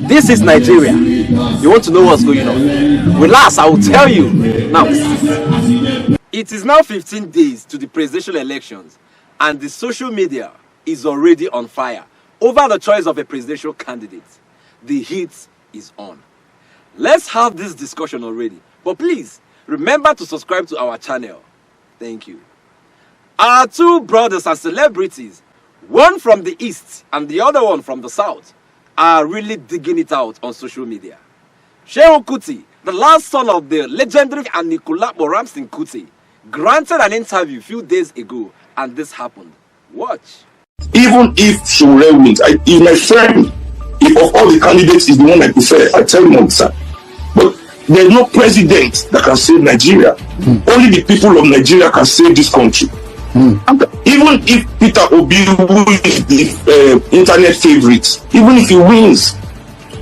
This is Nigeria. You want to know what's going on? Relax, I will tell you. Now, it is now 15 days to the presidential elections, and the social media is already on fire over the choice of a presidential candidate. The heat is on. Let's have this discussion already. But please, remember to subscribe to our channel. Thank you. Our two brothers and celebrities, one from the east and the other one from the south, are really digging it out on social media. Seun Kuti, the last son of the legendary and Kuti, granted an interview a few days ago, and this happened. Watch. Even if Psquare wins, he's my friend. If of all the candidates is the one I prefer, I tell him on sir. But there's no president that can save Nigeria. Only the people of Nigeria can save this country. Even if Peter Obi, who is the internet favorite, even if he wins,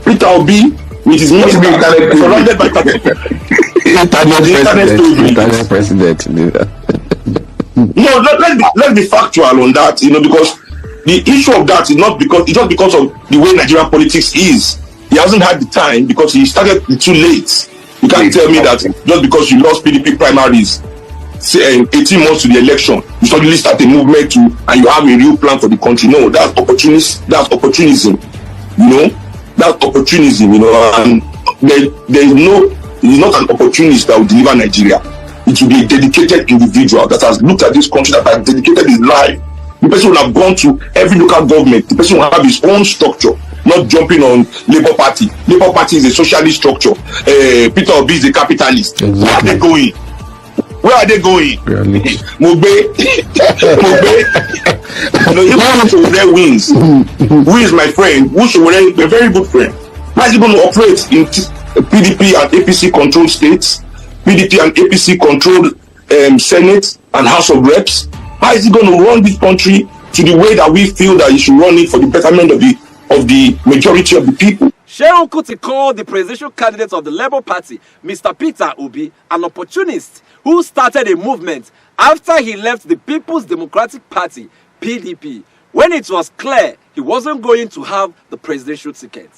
Peter Obi with his money surrounded by internet president. No, let's be factual on that, because the issue of that is it's just because of the way Nigerian politics is. He hasn't had the time because he started too late. You can't tell me that just because you lost PDP primaries, say 18 months to the election, you suddenly start a movement and you have a real plan for the country. No, that's opportunism. That's opportunism. That's opportunism. And he's not an opportunist that will deliver Nigeria. It will be a dedicated individual that has looked at this country, that has dedicated his life. The person will have gone to every local government. The person will have his own structure, not jumping on Labour Party. Labour Party is a socialist structure. Peter Obi is a capitalist. Exactly. Where are they going? Where are they going? Really? Mugbe. If Psquare wins, who is my friend? Who Psquare, a very good friend. How is he going to operate in PDP and APC controlled states? PDP and APC controlled Senate and House of Reps? How is he going to run this country to the way that we feel that he should run it for the betterment of the majority of the people? Seun Kuti called the presidential candidate of the Labour Party, Mr. Peter Obi, an opportunist who started a movement after he left the People's Democratic Party, PDP, when it was clear he wasn't going to have the presidential ticket.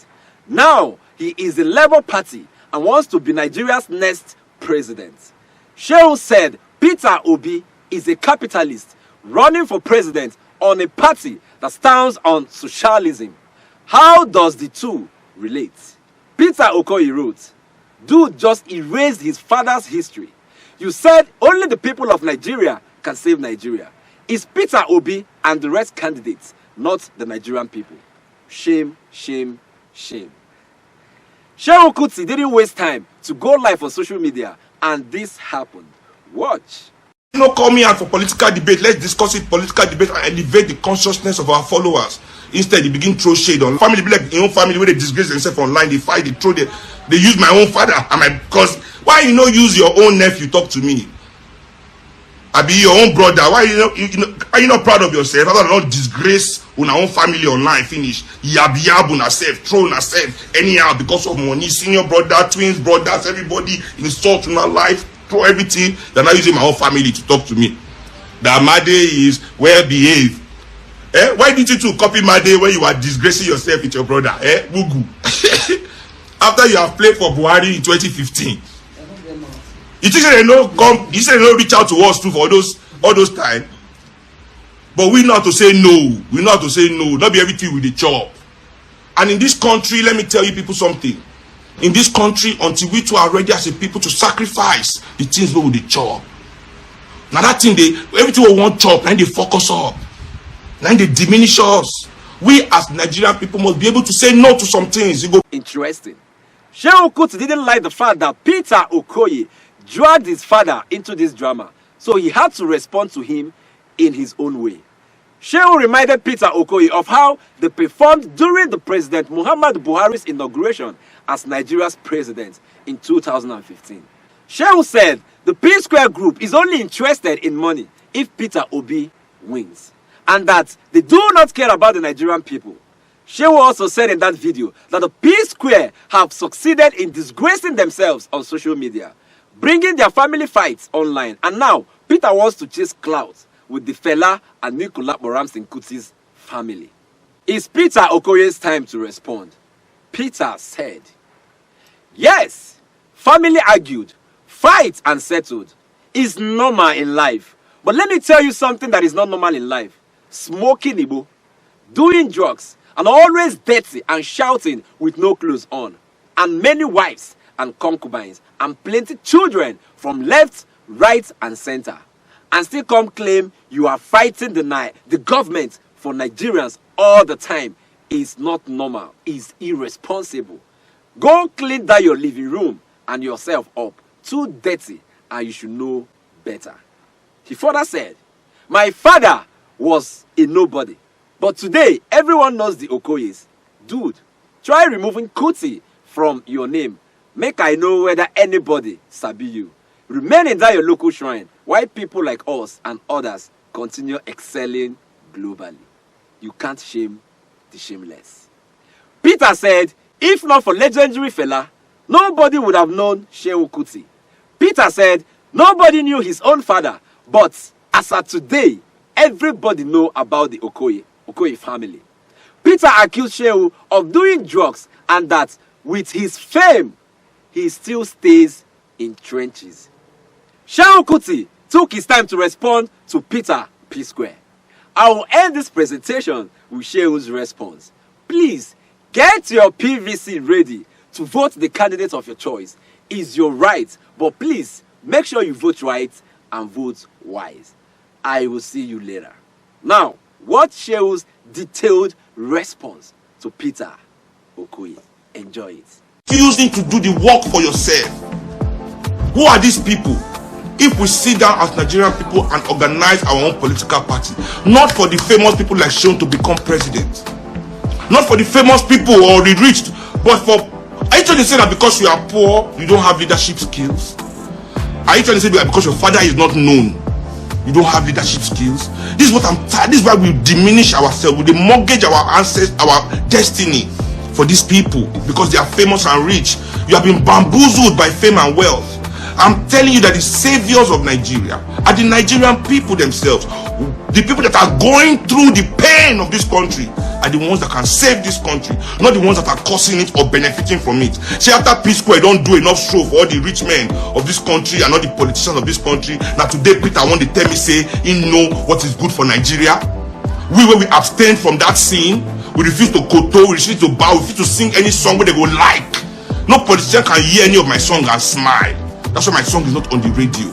Now, he is the Labour Party and wants to be Nigeria's next president. Seun said Peter Obi is a capitalist running for president on a party that stands on socialism. How does the two relate? Peter Okoye wrote, "Dude just erased his father's history. You said only the people of Nigeria can save Nigeria. It's Peter Obi and the rest candidates, not the Nigerian people. Shame, shame, shame." Seun Kuti didn't waste time to go live on social media, and this happened. Watch. Call me out for political debate. Let's discuss it, political debate, and elevate the consciousness of our followers. Instead, they begin to throw shade on family. Be like your own family where they disgrace themselves online. They fight, they throw. They use my own father and my cause. Why you not use your own nephew talk to me? I be your own brother. Why are you not proud of yourself? Rather than not disgrace on our own family online. Finish. Yab on herself, throw on herself anyhow because of money. Senior brother, twins, brothers, everybody insult in my life. Throw everything. They're not using my own family to talk to me. That Made is well behaved. Why did you two copy Made when you are disgracing yourself with your brother? Bugu. After you have played for Buhari in 2015. You think they know come? You say they don't reach out to us too for all those time. But we know how to say no. We know how to say no. Not be everything with the chop. And in this country, let me tell you people something. In this country, until we two are ready as a people to sacrifice the things we will the chop. Now that thing everything we want chop, and they focus up. Now they diminish us. We as Nigerian people must be able to say no to some things. Interesting. Seun Kuti didn't like the fact that Peter Okoye dragged his father into this drama, so he had to respond to him in his own way. Seun reminded Peter Okoye of how they performed during the President Muhammad Buhari's inauguration as Nigeria's president in 2015. Seun said the Psquare group is only interested in money if Peter Obi wins, and that they do not care about the Nigerian people. Seun also said in that video that the Psquare have succeeded in disgracing themselves on social media, bringing their family fights online, and now Peter wants to chase clout with the fella and Kuti's family. It's Peter Okoye's time to respond. Peter said, yes, family argued, fight and settled. Is normal in life. But let me tell you something that is not normal in life. Smoking Igbo, doing drugs, and always dirty and shouting with no clothes on. And many wives and concubines and plenty children from left, right and center. And still come claim you are fighting the government for Nigerians all the time. Is not normal. Is irresponsible. Go clean down your living room and yourself up. Too dirty and you should know better. He further said, my father was a nobody, but today everyone knows the Okoyes. Dude, try removing Kuti from your name. Make I know whether anybody sabi you. Remain in that your local shrine while people like us and others continue excelling globally. You can't shame the shameless. Peter said, if not for legendary fella, nobody would have known Seun Kuti. Peter said, nobody knew his own father, but as of today, everybody know about the Okoye family. Peter accused Seun of doing drugs and that with his fame, he still stays in trenches. Seun Kuti took his time to respond to Peter Psquare. I will end this presentation with Seun's response. Please, get your PVC ready to vote the candidate of your choice. It's your right, but please make sure you vote right and vote wise. I will see you later. Now, watch Seun's detailed response to Peter Okoye. Enjoy it. Refusing to do the work for yourself. Who are these people? If we sit down as Nigerian people and organize our own political party, not for the famous people like Seun to become president, not for the famous people or the rich, but for, are you trying to say that because you are poor, you don't have leadership skills? Are you trying to say that because your father is not known, you don't have leadership skills? This is what I'm tired. This is why we diminish ourselves, we mortgage our ancestors, our destiny for these people because they are famous and rich. You have been bamboozled by fame and wealth. I'm telling you that the saviors of Nigeria are the Nigerian people themselves. The people that are going through the pain of this country are the ones that can save this country, not the ones that are causing it or benefiting from it. See, after Psquare don't do enough show for all the rich men of this country and all the politicians of this country, now today Peter want to tell me say he know what is good for Nigeria. We abstain from that scene, we refuse to koto, we refuse to bow, we refuse to sing any song where they go like. No politician can hear any of my song and smile. That's why my song is not on the radio,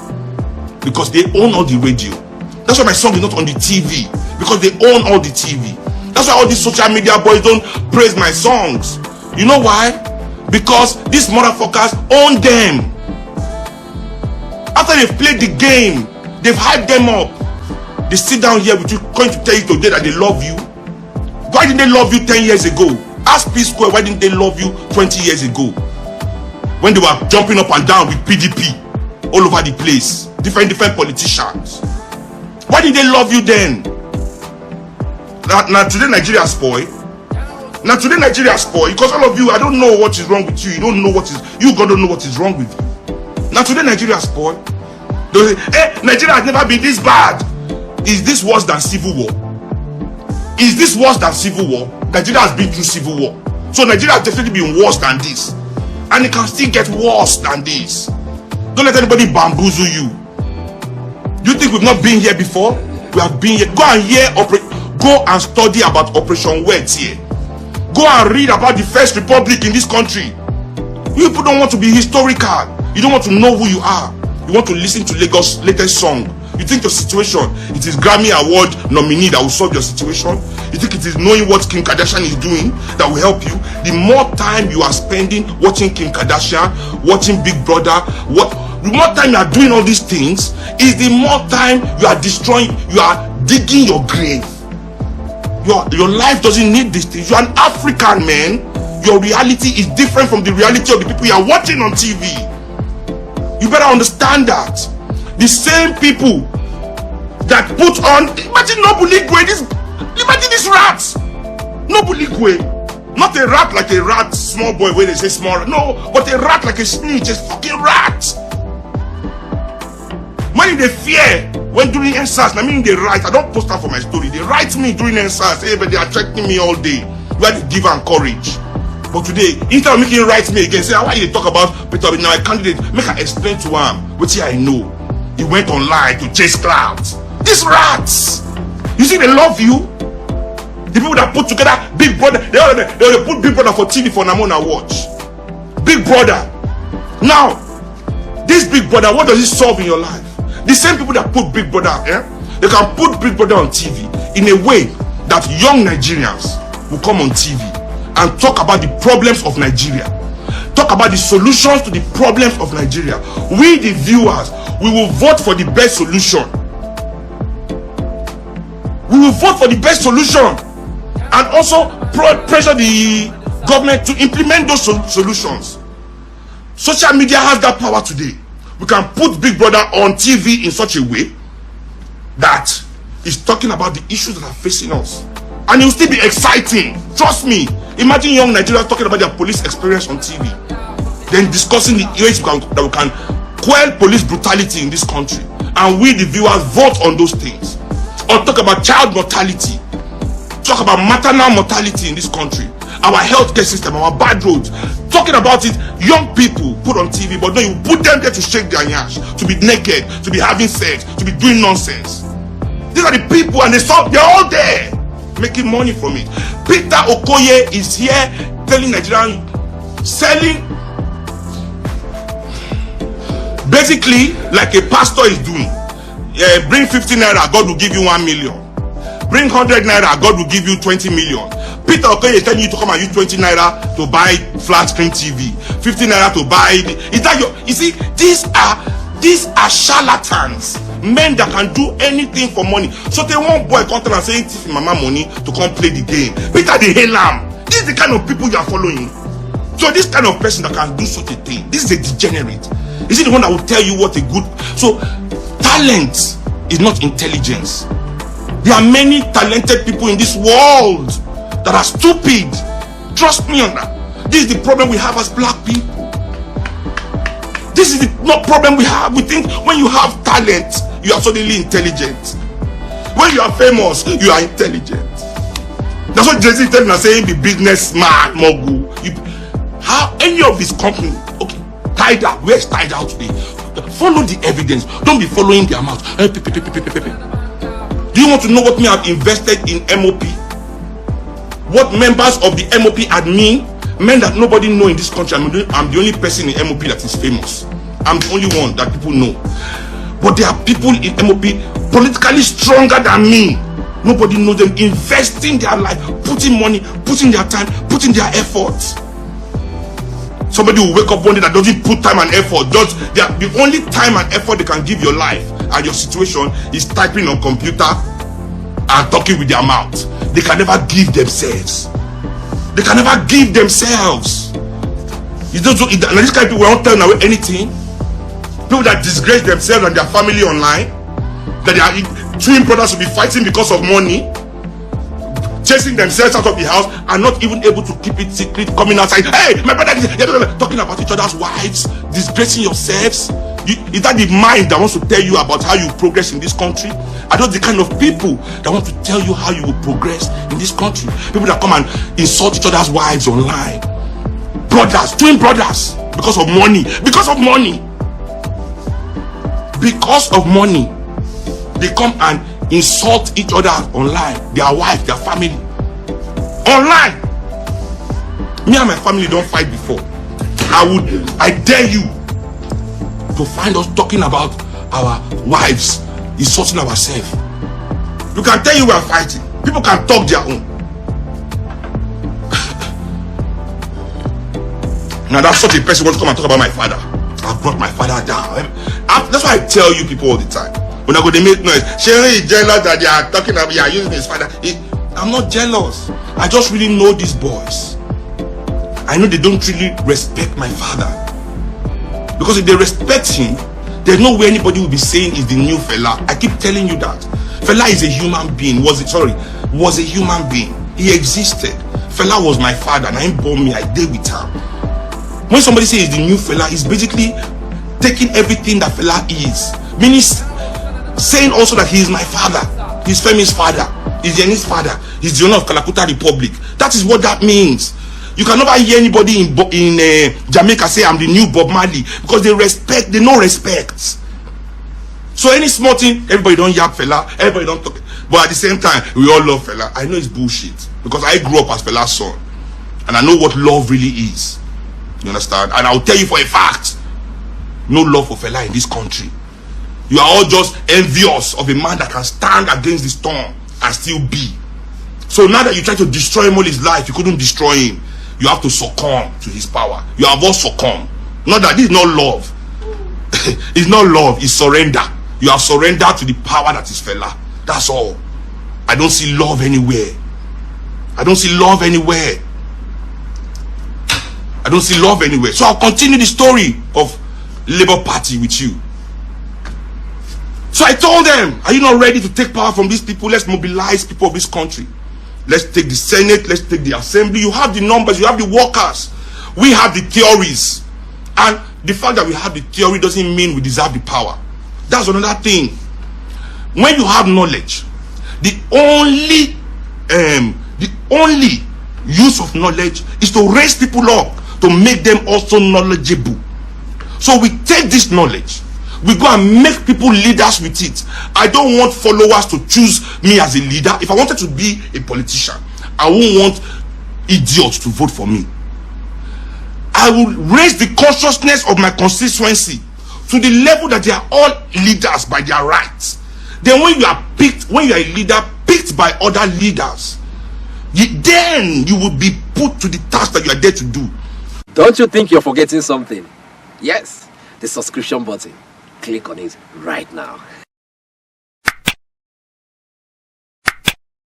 because they own all the radio. That's why my song is not on the TV, because they own all the TV. That's why all these social media boys don't praise my songs. You know why? Because these motherfuckers own them. After they've played the game, they've hyped them up. They sit down here with you, going to tell you today that they love you. Why didn't they love you 10 years ago? Ask Psquare, why didn't they love you 20 years ago? When they were jumping up and down with PDP all over the place, different politicians. Why did they love you then? Now today Nigeria spoil. Now today Nigeria spoil because all of you, I don't know what is wrong with you. You don't know what is, you God don't know what is wrong with you. Now today Nigeria spoil. They say, hey, Nigeria has never been this bad. Is this worse than civil war? Is this worse than civil war? Nigeria has been through civil war. So Nigeria has definitely been worse than this. And it can still get worse than this. Don't let anybody bamboozle you. Do you think we've not been here before? We have been here. Go and study about Operation Wet here. Go and read about the First Republic in this country. You people don't want to be historical. You don't want to know who you are. You want to listen to Lagos' latest song. You think your situation, it is Grammy Award nominee that will solve your situation? You think it is knowing what Kim Kardashian is doing that will help you? The more time you are spending watching Kim Kardashian, watching Big Brother, the more time you are doing all these things, is the more time you are destroying, you are digging your grave. Your life doesn't need these things. You are an African man. Your reality is different from the reality of the people you are watching on TV. You better understand that. The same people that put on, imagine Nobuligwe, imagine these rats. Nobuligwe, not a rat like a rat, small boy where they say small, no, but a rat like a snitch, a fucking rat. When they fear, when doing NSAS, I mean they write, I don't post that for my story, they write me during NSAS, hey, but they are checking me all day, where they give and courage. But today, instead of making right me again, say, why you talk about Peter Obi now a candidate? Make her explain to him what I know. He went online to chase clouds. These rats! You see, they love you. The people that put together Big Brother, they put Big Brother for TV for Namona watch. Big Brother. Now, this Big Brother, what does it solve in your life? The same people that put Big Brother, they can put Big Brother on TV in a way that young Nigerians will come on TV and talk about the problems of Nigeria. Talk about the solutions to the problems of Nigeria. We, the viewers, we will vote for the best solution. We will vote for the best solution and also pressure the government to implement those solutions. Social media has that power today. We can put Big Brother on TV in such a way that is talking about the issues that are facing us, and it will still be exciting. Trust me. Imagine young Nigerians talking about their police experience on TV, then discussing the ways that we can quell police brutality in this country, and we, the viewers, vote on those things. Or talk about child mortality, talk about maternal mortality in this country, our healthcare system, our bad roads. Talking about it, young people put on TV, but no, you put them there to shake their yash, to be naked, to be having sex, to be doing nonsense. These are the people, and they're all there making money from it. Peter Okoye is here telling Nigerians, selling basically like a pastor is doing. Bring 50 naira, God will give you 1 million. Bring 100 naira, God will give you 20 million. Peter Okoye is telling you to come and use 20 naira to buy flat screen TV, 50 naira to buy. Is that your? You see, these are charlatans. Men that can do anything for money. So they want boy come and say if mama money to come play the game. Peter the Halam. This is the kind of people you are following. So this kind of person that can do such a thing, this is a degenerate. Is it the one that will tell you what a good? So talent is not intelligence. There are many talented people in this world that are stupid. Trust me on that. This is the problem we have as black people. This is the problem we have. We think when you have talent, you are suddenly intelligent. When you are famous, you are intelligent. That's what Jay-Z is telling us, saying the businessman mogul. How any of his company, okay, Tidal, where's Tidal today? Follow the evidence. Don't be following their mouth. Do you want to know what me have invested in MOP? What members of the MOP admin? Men that nobody know in this country. I'm the only person in MOP that is famous. I'm the only one that people know. But there are people in MOP politically stronger than me. Nobody knows them, investing their life, putting money, putting their time, putting their efforts. Somebody will wake up one day that doesn't put time and effort. The only time and effort they can give your life and your situation is typing on computer and talking with their mouth. They can never give themselves. They can never give themselves. This kind of people won't tell now anything. People that disgrace themselves and their family online. That they are twin brothers will be fighting because of money. Chasing themselves out of the house and not even able to keep it secret. Coming outside. Hey, my brother, talking about each other's wives. Disgracing yourselves. Is that the mind that wants to tell you about how you progress in this country? Are those the kind of people that want to tell you how you will progress in this country? People that come and insult each other's wives online. Brothers, twin brothers, because of money. Because of money. Because of money. They come and insult each other online. Their wife, their family. Online. Me and my family don't fight before. I dare you to find us talking about our wives, insulting ourselves. You can tell you we are fighting. People can talk their own. Now that's such a person who wants to come and talk about my father. I brought my father down. That's why I tell you people all the time. When I go to make noise, Seun is jealous that they are talking about, are using his father. I'm not jealous. I just really know these boys. I know they don't really respect my father. Because if they respect him, there's no way anybody will be saying he's the new fella. I keep telling you that. Fella is a human being. Was a human being. He existed. Fella was my father and he born me. I did with him. When somebody says he's the new fella, he's basically taking everything that fella is. Meaning saying also that he is my father. He's Femi's father. He's Yeni's father. He's the owner of Kalakuta Republic. That is what that means. You can never hear anybody in Jamaica say I'm the new Bob Marley, because they no respect. So any small thing, everybody don't yap Fela, everybody don't talk. But at the same time, we all love Fela. I know it's bullshit, because I grew up as Fela's son, and I know what love really is. You understand? And I'll tell you for a fact, no love for Fela in this country. You are all just envious of a man that can stand against the storm and still be. So now that you try to destroy him all his life, you couldn't destroy him. You have to succumb to his power. You have all succumbed. Not that this is not love. It's not love, it's surrender. You have surrendered to the power that is Fela. That's all. I don't see love anywhere. I don't see love anywhere. I don't see love anywhere. So I'll continue the story of Labour Party with you. So I told them, are you not ready to take power from these people? Let's mobilize people of this country. Let's take the Senate, let's take the Assembly. You have the numbers, you have the workers. We have the theories. And the fact that we have the theory doesn't mean we deserve the power. That's another thing. When you have knowledge, the only use of knowledge is to raise people up, to make them also knowledgeable. So we take this knowledge, we go and make people leaders with it. I don't want followers to choose me as a leader. If I wanted to be a politician, I won't want idiots to vote for me. I will raise the consciousness of my constituency to the level that they are all leaders by their rights. Then when you are picked, when you are a leader picked by other leaders, then you will be put to the task that you are there to do. Don't you think you're forgetting something? Yes, the subscription button. Click on it right now.